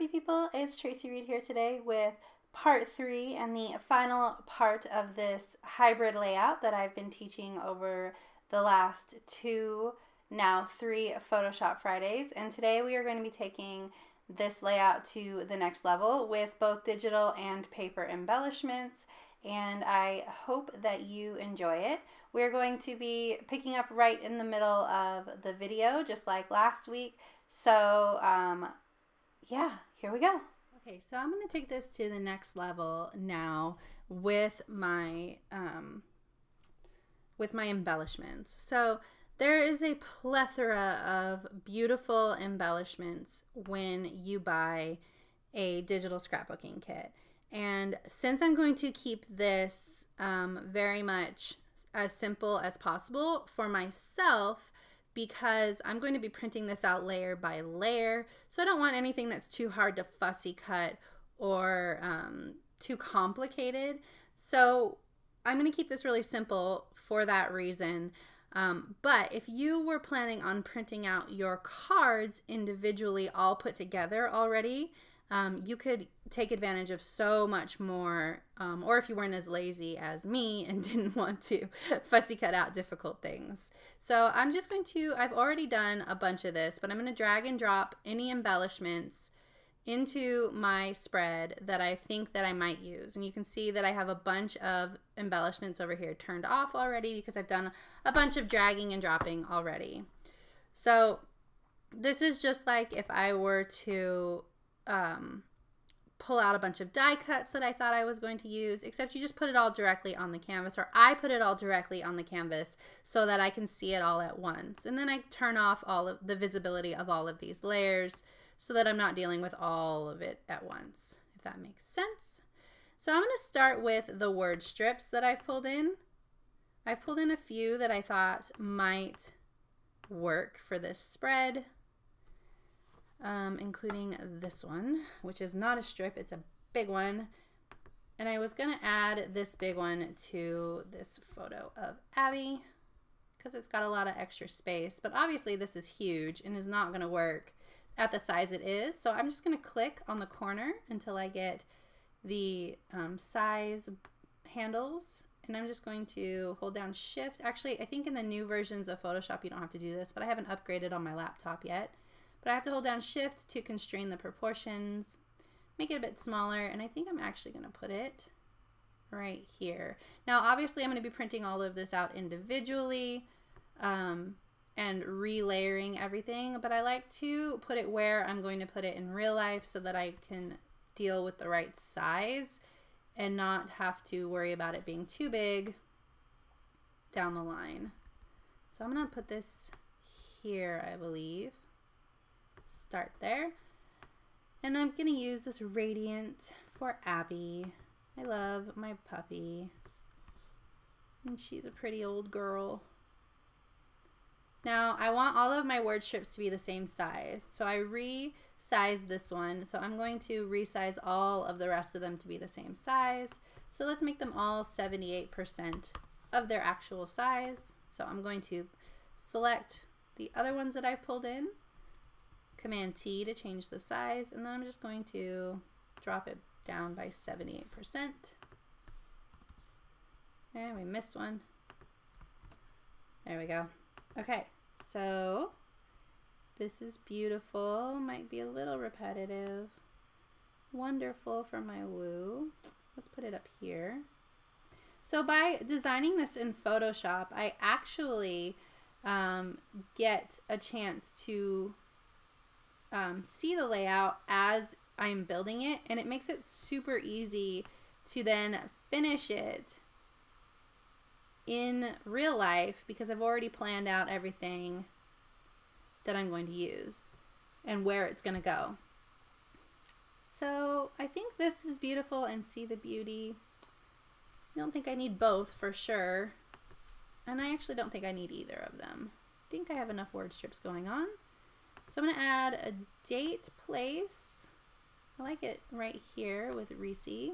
happy people? It's Tracy Reed here today with part 3 and the final part of this hybrid layout that I've been teaching over the last 2, now 3 Photoshop Fridays. And today we are going to be taking this layout to the next level with both digital and paper embellishments, and I hope that you enjoy it. We're going to be picking up right in the middle of the video, just like last week. So yeah, here we go. Okay, so I'm going to take this to the next level now with my embellishments. So there is a plethora of beautiful embellishments when you buy a digital scrapbooking kit. And since I'm going to keep this very much as simple as possible for myself, because I'm going to be printing this out layer by layer, so I don't want anything that's too hard to fussy cut or too complicated. So I'm going to keep this really simple for that reason. But if you were planning on printing out your cards individually all put together already, you could take advantage of so much more, or if you weren't as lazy as me and didn't want to fussy cut out difficult things. So I'm just going to, I've already done a bunch of this, but I'm going to drag and drop any embellishments into my spread that I think that I might use. And you can see that I have a bunch of embellishments over here turned off already because I've done a bunch of dragging and dropping already. So this is just like if I were to pull out a bunch of die cuts that I thought I was going to use, except you just put it all directly on the canvas, or I put it all directly on the canvas so that I can see it all at once. And then I turn off all of the visibility of all of these layers so that I'm not dealing with all of it at once, if that makes sense. So I'm going to start with the word strips that I've pulled in. I've pulled in a few that I thought might work for this spread. Including this one, which is not a strip, it's a big one. And I was going to add this big one to this photo of Abby because it's got a lot of extra space, but obviously this is huge and is not going to work at the size it is. So I'm just going to click on the corner until I get the size handles, and I'm just going to hold down Shift. Actually, I think in the new versions of Photoshop you don't have to do this, but I haven't upgraded on my laptop yet. But I have to hold down Shift to constrain the proportions, make it a bit smaller, and I think I'm actually going to put it right here. Now, obviously, I'm going to be printing all of this out individually and relayering everything, but I like to put it where I'm going to put it in real life so that I can deal with the right size and not have to worry about it being too big down the line. So I'm going to put this here, I believe. Start there, and I'm gonna use this Radiant for Abby. I love my puppy, and she's a pretty old girl. Now I want all of my word strips to be the same size, so I resized this one, so I'm going to resize all of the rest of them to be the same size. So let's make them all 78% of their actual size. So I'm going to select the other ones that I've pulled in, Command T to change the size, and then I'm just going to drop it down by 78%. And we missed one. There we go. Okay, so this is beautiful. Might be a little repetitive. Wonderful for my woo. Let's put it up here. So by designing this in Photoshop, I actually get a chance to see the layout as I'm building it, and it makes it super easy to then finish it in real life because I've already planned out everything that I'm going to use and where it's going to go. So I think this is beautiful, and see the beauty. I don't think I need both for sure, and I actually don't think I need either of them. I think I have enough word strips going on. So I'm going to add a date place. I like it right here with Reese.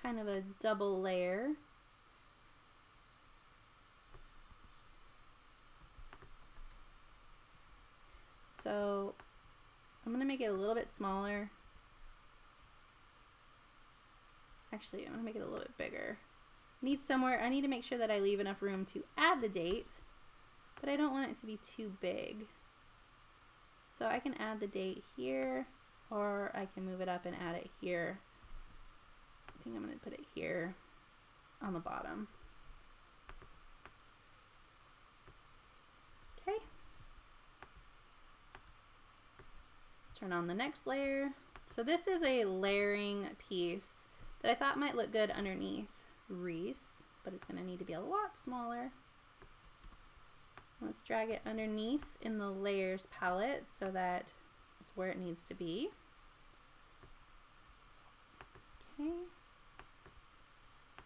Kind of a double layer. So I'm going to make it a little bit smaller. Actually, I'm going to make it a little bit bigger. I need to make sure that I leave enough room to add the date, but I don't want it to be too big. So I can add the date here, or I can move it up and add it here. I think I'm going to put it here on the bottom. Okay. Let's turn on the next layer. So this is a layering piece that I thought might look good underneath Reese, but it's going to need to be a lot smaller. Let's drag it underneath in the layers palette so that it's where it needs to be. Okay.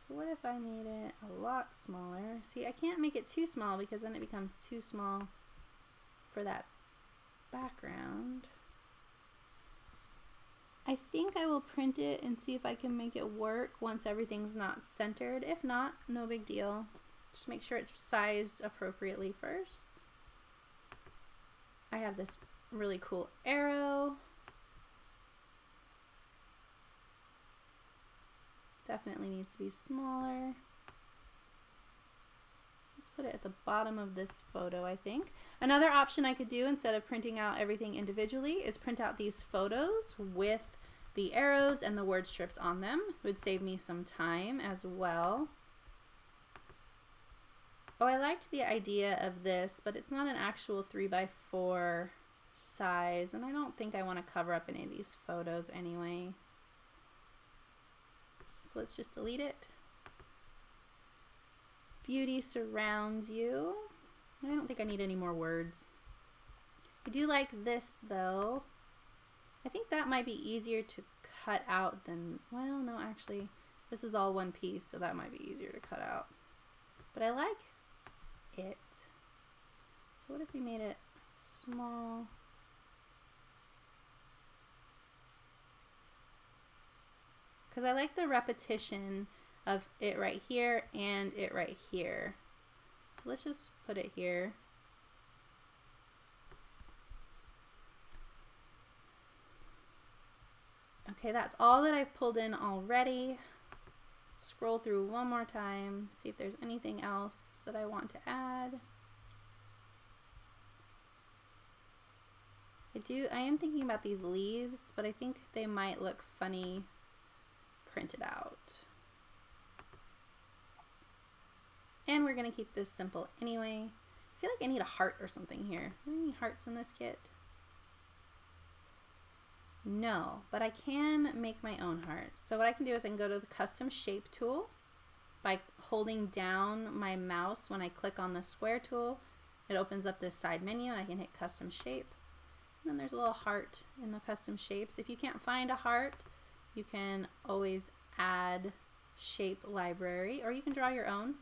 So what if I made it a lot smaller? See, I can't make it too small because then it becomes too small for that background. I think I will print it and see if I can make it work once everything's not centered. If not, no big deal. Just make sure it's sized appropriately first. I have this really cool arrow. Definitely needs to be smaller. Let's put it at the bottom of this photo, I think. Another option I could do instead of printing out everything individually is print out these photos with the arrows and the word strips on them. It would save me some time as well. Oh, I liked the idea of this, but it's not an actual 3x4 size, and I don't think I want to cover up any of these photos anyway. So let's just delete it. Beauty surrounds you. I don't think I need any more words. I do like this though. I think that might be easier to cut out than, well, no, actually, this is all one piece, so that might be easier to cut out. But I like it. So what if we made it small? Because I like the repetition of it right here and it right here. So let's just put it here. Okay, that's all that I've pulled in already. Scroll through one more time, see if there's anything else that I want to add. I am thinking about these leaves, but I think they might look funny printed out. And we're gonna keep this simple anyway. I feel like I need a heart or something here. Are there any hearts in this kit? No, but I can make my own heart. So what I can do is I can go to the custom shape tool by holding down my mouse. When I click on the square tool, it opens up this side menu and I can hit custom shape. And then there's a little heart in the custom shapes. If you can't find a heart, you can always add shape library, or you can draw your own.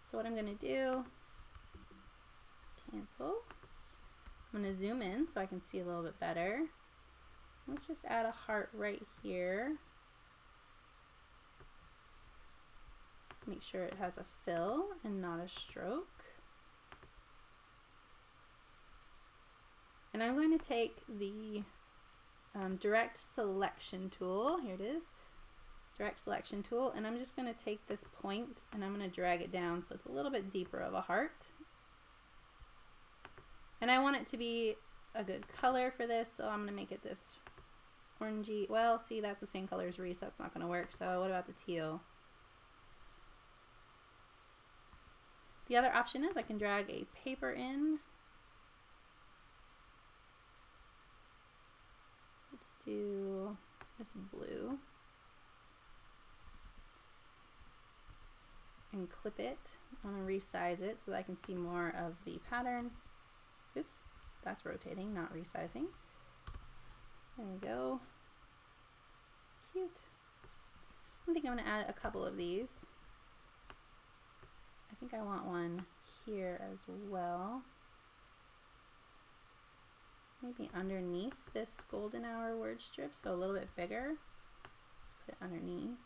So what I'm going to do, cancel. I'm going to zoom in so I can see a little bit better. Let's just add a heart right here. Make sure it has a fill and not a stroke. And I'm going to take the direct selection tool. Here it is. Direct selection tool. And I'm just going to take this point and I'm going to drag it down so it's a little bit deeper of a heart. And I want it to be a good color for this, so I'm going to make it this orangey. Well, see, that's the same color as Reese. That's not going to work. So what about the teal? The other option is I can drag a paper in. Let's do this blue. And clip it. I'm going to resize it so that I can see more of the pattern. Oops, that's rotating, not resizing. There we go. Cute. I think I'm going to add a couple of these. I think I want one here as well. Maybe underneath this golden hour word strip, so a little bit bigger. Let's put it underneath.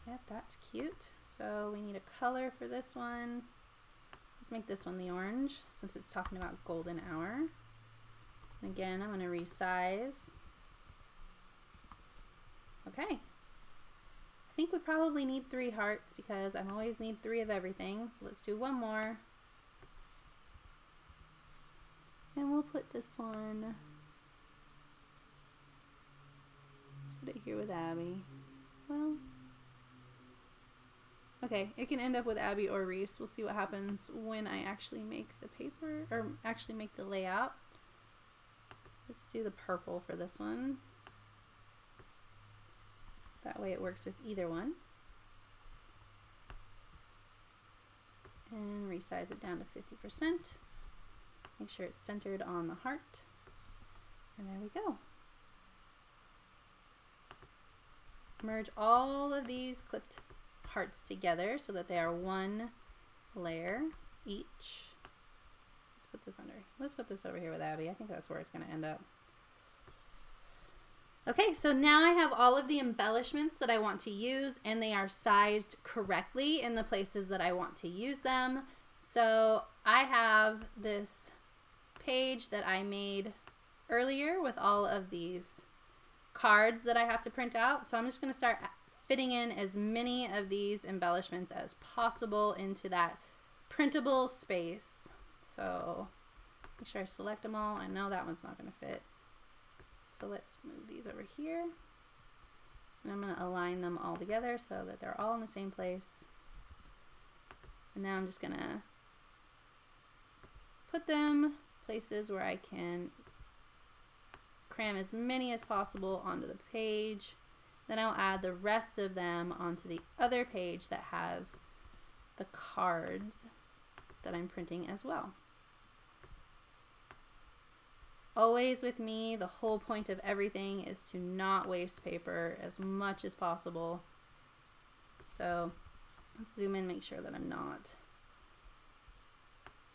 Yep, that's cute. So we need a color for this one. Let's let's make this one the orange since it's talking about golden hour. And again, I'm going to resize. Okay. I think we probably need 3 hearts because I always need 3 of everything. So let's do one more. And we'll put this one, let's put it here with Abby. Well, okay, it can end up with Abby or Reese. We'll see what happens when I actually make the paper, or actually make the layout. Let's do the purple for this one. That way it works with either one. And resize it down to 50%. Make sure it's centered on the heart. And there we go. Merge all of these clipped hearts together so that they are one layer each. Let's put this under. Let's put this over here with Abby. I think that's where it's going to end up. Okay, so now I have all of the embellishments that I want to use, and they are sized correctly in the places that I want to use them. So I have this page that I made earlier with all of these cards that I have to print out. So I'm just going to start fitting in as many of these embellishments as possible into that printable space. So make sure I select them all. I know that one's not going to fit. So let's move these over here. And I'm going to align them all together so that they're all in the same place. And now I'm just going to put them places where I can cram as many as possible onto the page. Then I'll add the rest of them onto the other page that has the cards that I'm printing as well. Always with me, the whole point of everything is to not waste paper as much as possible. So let's zoom in, make sure that I'm not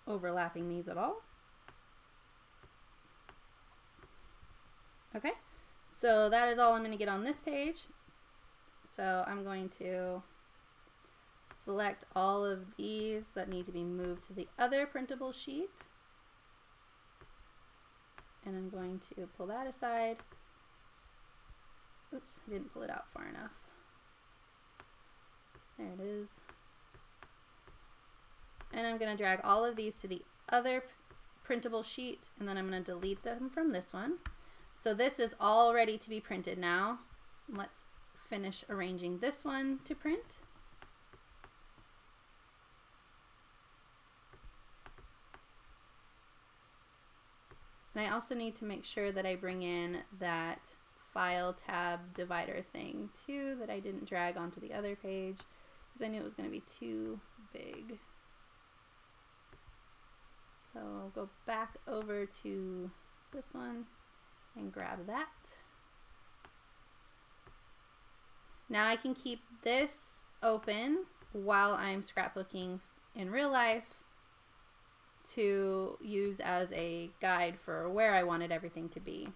overlapping these at all. Okay, so that is all I'm going to get on this page. So I'm going to select all of these that need to be moved to the other printable sheet. And I'm going to pull that aside. Oops, I didn't pull it out far enough. There it is. And I'm going to drag all of these to the other printable sheet, and then I'm going to delete them from this one. So this is all ready to be printed now. Let's finish arranging this one to print. And I also need to make sure that I bring in that file tab divider thing too that I didn't drag onto the other page because I knew it was going to be too big. So I'll go back over to this one and grab that. Now I can keep this open while I'm scrapbooking in real life to use as a guide for where I wanted everything to be.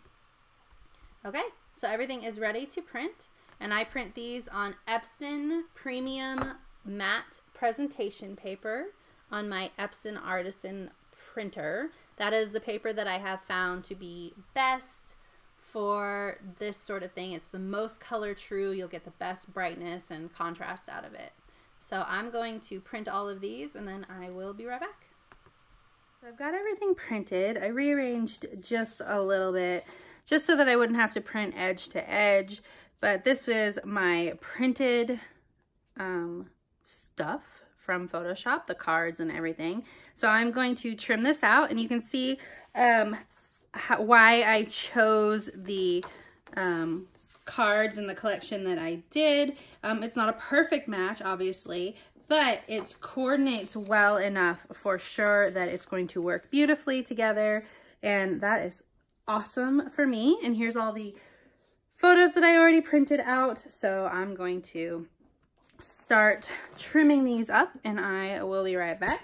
Okay, so everything is ready to print, and I print these on Epson Premium Matte Presentation paper on my Epson Artisan printer. That is the paper that I have found to be best for this sort of thing. It's the most color true. You'll get the best brightness and contrast out of it. So I'm going to print all of these, and then I will be right back. So I've got everything printed. I rearranged just a little bit just so that I wouldn't have to print edge to edge, but this is my printed stuff from Photoshop, the cards and everything. So I'm going to trim this out, and you can see why I chose the cards in the collection that I did. It's not a perfect match, obviously, but it coordinates well enough for sure that it's going to work beautifully together, and that is awesome for me. And here's all the photos that I already printed out, so I'm going to start trimming these up, and I will be right back.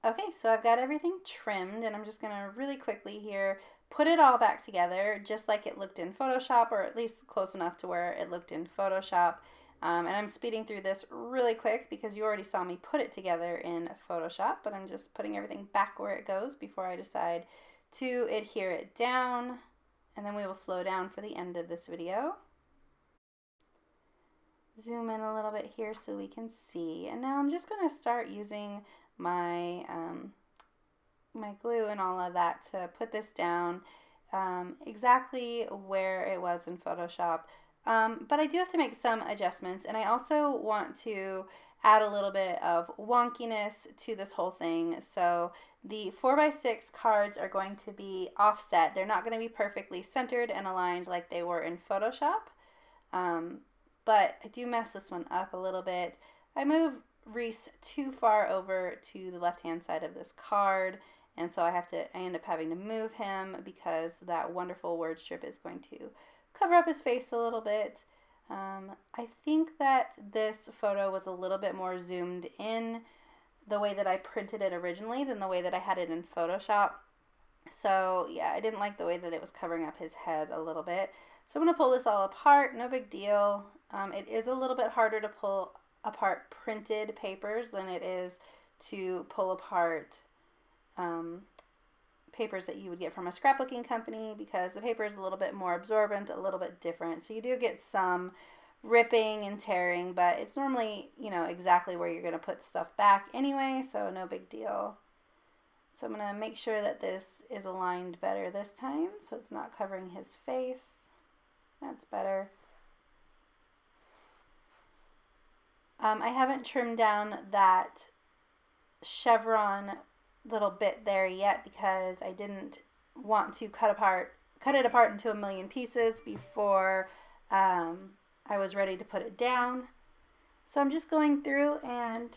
Okay, so I've got everything trimmed, and I'm just gonna really quickly here put it all back together just like it looked in Photoshop, or at least close enough to where it looked in Photoshop. And I'm speeding through this really quick because you already saw me put it together in Photoshop, but I'm just putting everything back where it goes before I decide to adhere it down. And then we will slow down for the end of this video. Zoom in a little bit here so we can see. And now I'm just going to start using my my glue and all of that to put this down exactly where it was in Photoshop. But I do have to make some adjustments, and I also want to add a little bit of wonkiness to this whole thing. So the 4x6 cards are going to be offset. They're not going to be perfectly centered and aligned like they were in Photoshop. But I do mess this one up a little bit. I move Reese too far over to the left-hand side of this card, and so I end up having to move him because that wonderful word strip is going to cover up his face a little bit. I think that this photo was a little bit more zoomed in the way that I printed it originally than the way that I had it in Photoshop. So yeah, I didn't like the way that it was covering up his head a little bit. So I'm going to pull this all apart, no big deal. It is a little bit harder to pull apart printed papers than it is to pull apart papers that you would get from a scrapbooking company, because the paper is a little bit more absorbent, a little bit different. So you do get some ripping and tearing, but it's normally, you know, exactly where you're going to put stuff back anyway, so no big deal. So I'm going to make sure that this is aligned better this time so it's not covering his face. That's better. I haven't trimmed down that chevron little bit there yet because I didn't want to cut it apart into a million pieces before I was ready to put it down. So I'm just going through and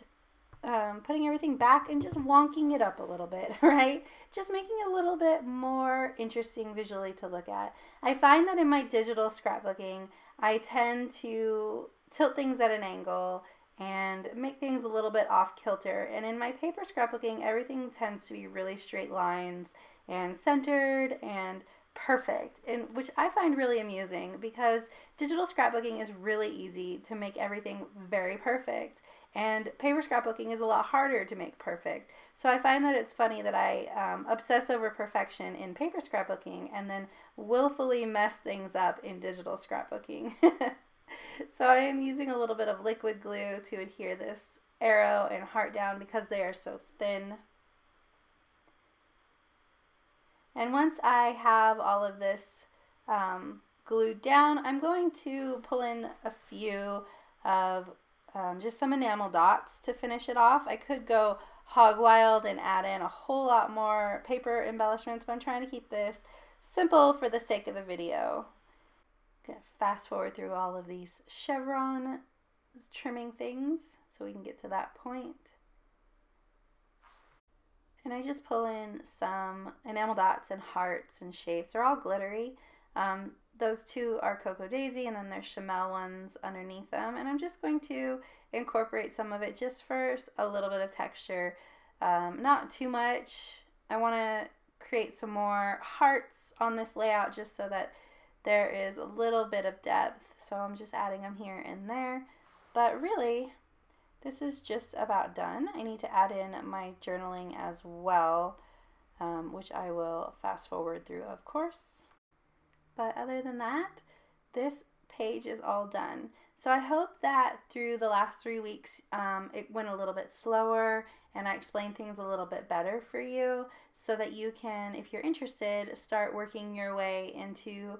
putting everything back and just wonking it up a little bit, right? Just making it a little bit more interesting visually to look at. I find that in my digital scrapbooking, I tend to tilt things at an angle and make things a little bit off kilter. And in my paper scrapbooking, everything tends to be really straight lines and centered and perfect, and which I find really amusing because digital scrapbooking is really easy to make everything very perfect, and paper scrapbooking is a lot harder to make perfect. So I find that it's funny that I obsess over perfection in paper scrapbooking and then willfully mess things up in digital scrapbooking. So I am using a little bit of liquid glue to adhere this arrow and heart down because they are so thin. And once I have all of this glued down, I'm going to pull in a few of just some enamel dots to finish it off. I could go hog wild and add in a whole lot more paper embellishments, but I'm trying to keep this simple for the sake of the video. I'm going to fast forward through all of these chevron trimming things so we can get to that point. And I just pull in some enamel dots and hearts and shapes. They're all glittery. Those two are Cocoa Daisy, and then there's Chamel ones underneath them. And I'm just going to incorporate some of it just for a little bit of texture. Not too much. I want to create some more hearts on this layout just so that there is a little bit of depth. So I'm just adding them here and there. But really, this is just about done. I need to add in my journaling as well, which I will fast forward through, of course. But other than that, this page is all done. So I hope that through the last 3 weeks, it went a little bit slower and I explained things a little bit better for you so that you can, if you're interested, start working your way into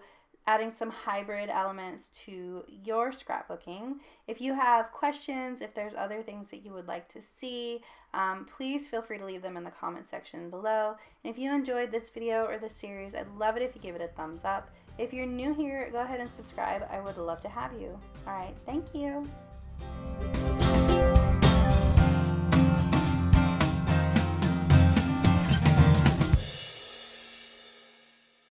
adding some hybrid elements to your scrapbooking. If you have questions, if there's other things that you would like to see, please feel free to leave them in the comment section below. And if you enjoyed this video or this series, I'd love it if you give it a thumbs up. If you're new here, go ahead and subscribe. I would love to have you. All right, thank you.